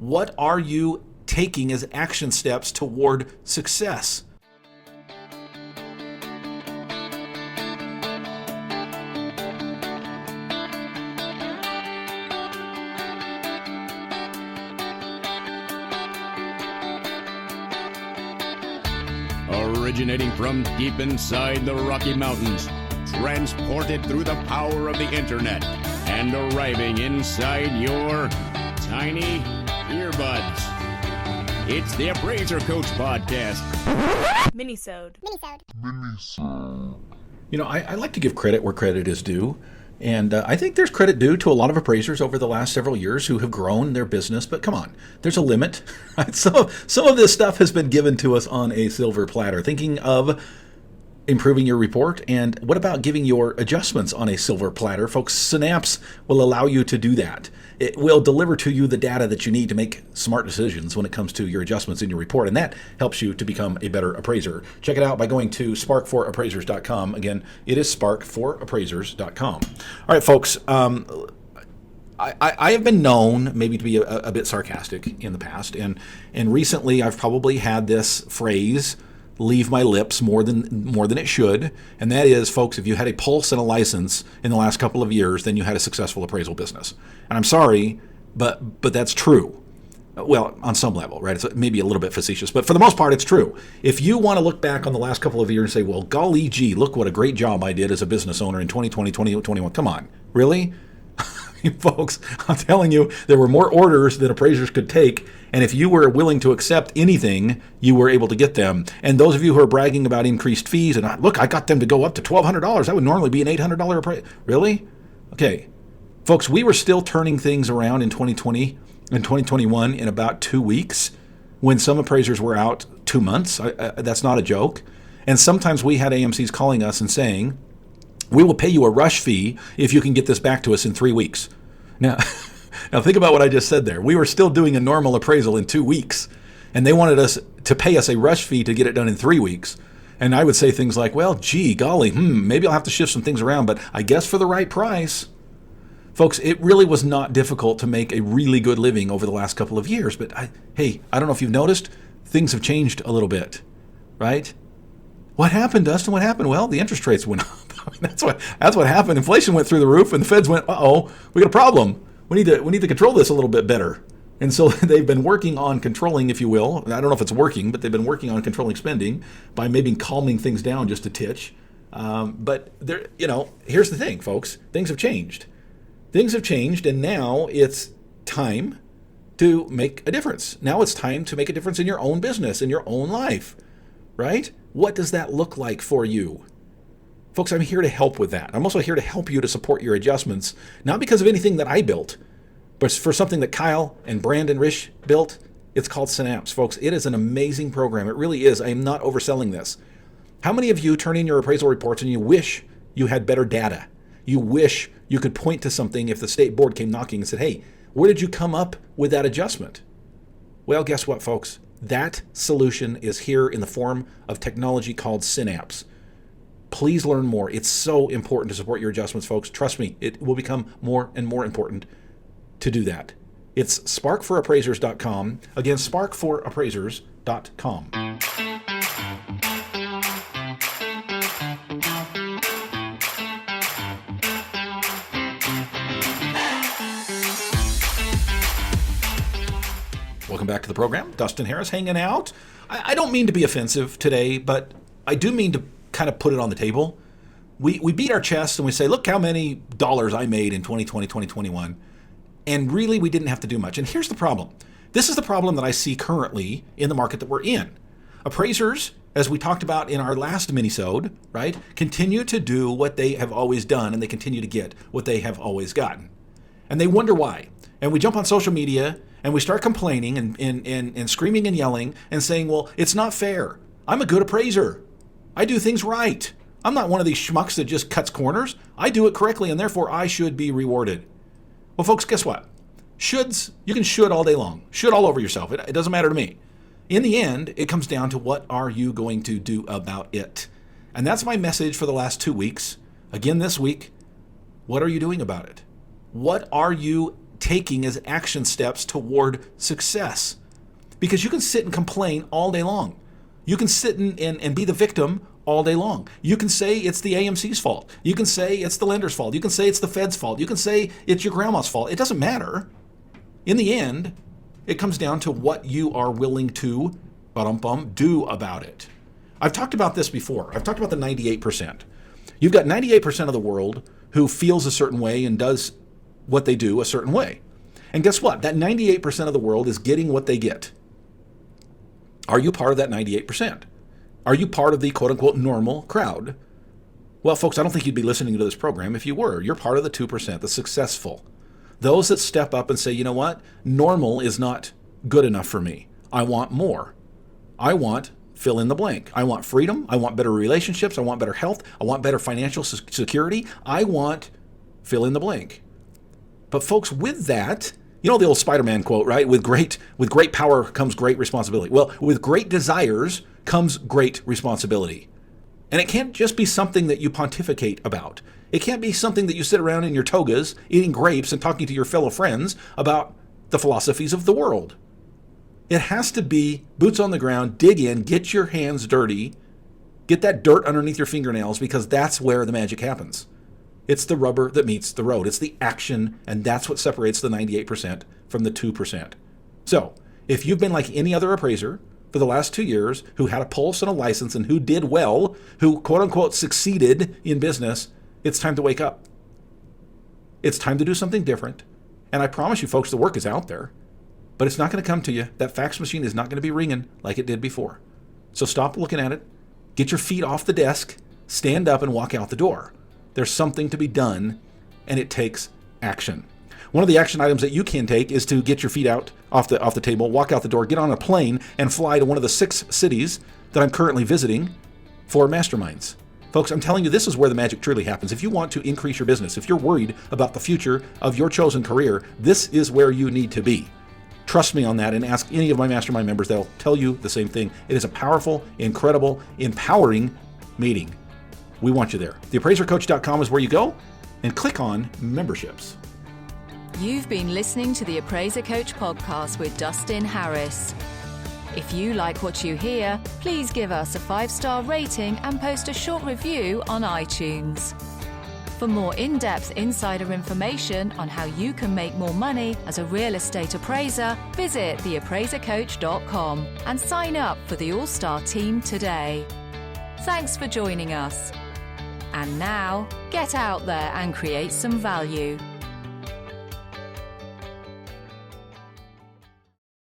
What are you taking as action steps toward success? Originating from deep inside the Rocky Mountains, transported through the power of the internet, and arriving inside your tiny earbuds. It's the Appraiser Coach Podcast. Minisode. You know, I like to give credit where credit is due. And I think there's credit due to a lot of appraisers over the last several years who have grown their business. But come on, there's a limit. Right? Some of this stuff has been given to us on a silver platter. Thinking of improving your report, and what about giving your adjustments on a silver platter? Folks, Synapse will allow you to do that. It will deliver to you the data that you need to make smart decisions when it comes to your adjustments in your report, and that helps you to become a better appraiser. Check it out by going to spark4appraisers.com. Again, it is spark4appraisers.com. All right, folks, I have been known maybe to be a bit sarcastic in the past, and recently I've probably had this phrase leave my lips more than it should, and that is, folks, if you had a pulse and a license in the last couple of years, then you had a successful appraisal business. And I'm sorry, but that's true. Well, on some level, right? It's maybe a little bit facetious, but for the most part, it's true. If you want to look back on the last couple of years and say, well, golly gee, look what a great job I did as a business owner in 2020, 2021. Come on, really? Folks, I'm telling you, there were more orders than appraisers could take, and if you were willing to accept anything, you were able to get them. And those of you who are bragging about increased fees, and look, I got them to go up to $1,200. That would normally be an $800 appraisal. Really? Okay. Folks, we were still turning things around in 2020 and 2021 in about 2 weeks, when some appraisers were out 2 months. That's not a joke. And sometimes we had AMCs calling us and saying, we will pay you a rush fee if you can get this back to us in 3 weeks. Now think about what I just said there. We were still doing a normal appraisal in 2 weeks, and they wanted us to pay us a rush fee to get it done in 3 weeks. And I would say things like, well, gee, golly, maybe I'll have to shift some things around, but I guess for the right price. Folks, it really was not difficult to make a really good living over the last couple of years. But hey, I don't know if you've noticed, things have changed a little bit, right? What happened, Dustin? What happened? Well, the interest rates went up. I mean, that's what happened. Inflation went through the roof, and the Feds went, uh-oh, we got a problem. We need to control this a little bit better. And so they've been working on controlling, if you will. I don't know if it's working, but they've been working on controlling spending by maybe calming things down just a titch. But there, here's the thing, folks. Things have changed. Things have changed, and now it's time to make a difference. Now it's time to make a difference in your own business, in your own life, right? What does that look like for you? Folks, I'm here to help with that. I'm also here to help you to support your adjustments, not because of anything that I built, but for something that Kyle and Brandon Risch built. It's called Synapse, folks. It is an amazing program. It really is. I am not overselling this. How many of you turn in your appraisal reports and you wish you had better data? You wish you could point to something if the state board came knocking and said, hey, where did you come up with that adjustment? Well, guess what, folks? That solution is here in the form of technology called Synapse. Please learn more. It's so important to support your adjustments, folks. Trust me, it will become more and more important to do that. It's spark4appraisers.com. Again, spark4appraisers.com. Welcome back to the program. Dustin Harris hanging out. I don't mean to be offensive today, but I do mean to kind of put it on the table. We beat our chest and we say, look how many dollars I made in 2020, 2021. And really, we didn't have to do much. And here's the problem. This is the problem that I see currently in the market that we're in. Appraisers, as we talked about in our last minisode, right, continue to do what they have always done, and they continue to get what they have always gotten. And they wonder why. And we jump on social media and we start complaining and screaming and yelling and saying, well, it's not fair. I'm a good appraiser. I do things right. I'm not one of these schmucks that just cuts corners. I do it correctly, and therefore I should be rewarded. Well, folks, guess what? Shoulds, you can should all day long. Should all over yourself. It doesn't matter to me. In the end, it comes down to what are you going to do about it? And that's my message for the last 2 weeks. Again, this week, what are you doing about it? What are you taking as action steps toward success. Because you can sit and complain all day long. You can sit and be the victim all day long. You can say it's the AMC's fault. You can say it's the lender's fault. You can say it's the Fed's fault. You can say it's your grandma's fault. It doesn't matter. In the end, it comes down to what you are willing to do about it. I've talked about this before. I've talked about the 98%. You've got 98% of the world who feels a certain way and does what they do a certain way. And guess what? That 98% of the world is getting what they get. Are you part of that 98%? Are you part of the quote-unquote normal crowd? Well, folks, I don't think you'd be listening to this program if you were. You're part of the 2%, the successful. Those that step up and say, you know what? Normal is not good enough for me. I want more. I want fill in the blank. I want freedom. I want better relationships. I want better health. I want better financial security. I want fill in the blank. But folks, with that, you know the old Spider-Man quote, right? With great power comes great responsibility. Well, with great desires comes great responsibility. And it can't just be something that you pontificate about. It can't be something that you sit around in your togas, eating grapes and talking to your fellow friends about the philosophies of the world. It has to be boots on the ground, dig in, get your hands dirty, get that dirt underneath your fingernails, because that's where the magic happens. It's the rubber that meets the road. It's the action, and that's what separates the 98% from the 2%. So, if you've been like any other appraiser for the last 2 years who had a pulse and a license and who did well, who quote-unquote succeeded in business, it's time to wake up. It's time to do something different. And I promise you, folks, the work is out there. But it's not going to come to you. That fax machine is not going to be ringing like it did before. So stop looking at it. Get your feet off the desk. Stand up and walk out the door. There's something to be done, and it takes action. One of the action items that you can take is to get your feet out off the table, walk out the door, get on a plane, and fly to one of the 6 cities that I'm currently visiting for masterminds. Folks, I'm telling you, this is where the magic truly happens. If you want to increase your business, if you're worried about the future of your chosen career, this is where you need to be. Trust me on that, and ask any of my mastermind members. They'll tell you the same thing. It is a powerful, incredible, empowering meeting. We want you there. TheAppraiserCoach.com is where you go, and click on memberships. You've been listening to the Appraiser Coach podcast with Dustin Harris. If you like what you hear, please give us a 5-star rating and post a short review on iTunes. For more in-depth insider information on how you can make more money as a real estate appraiser, visit theappraisercoach.com and sign up for the All-Star team today. Thanks for joining us. And now, get out there and create some value.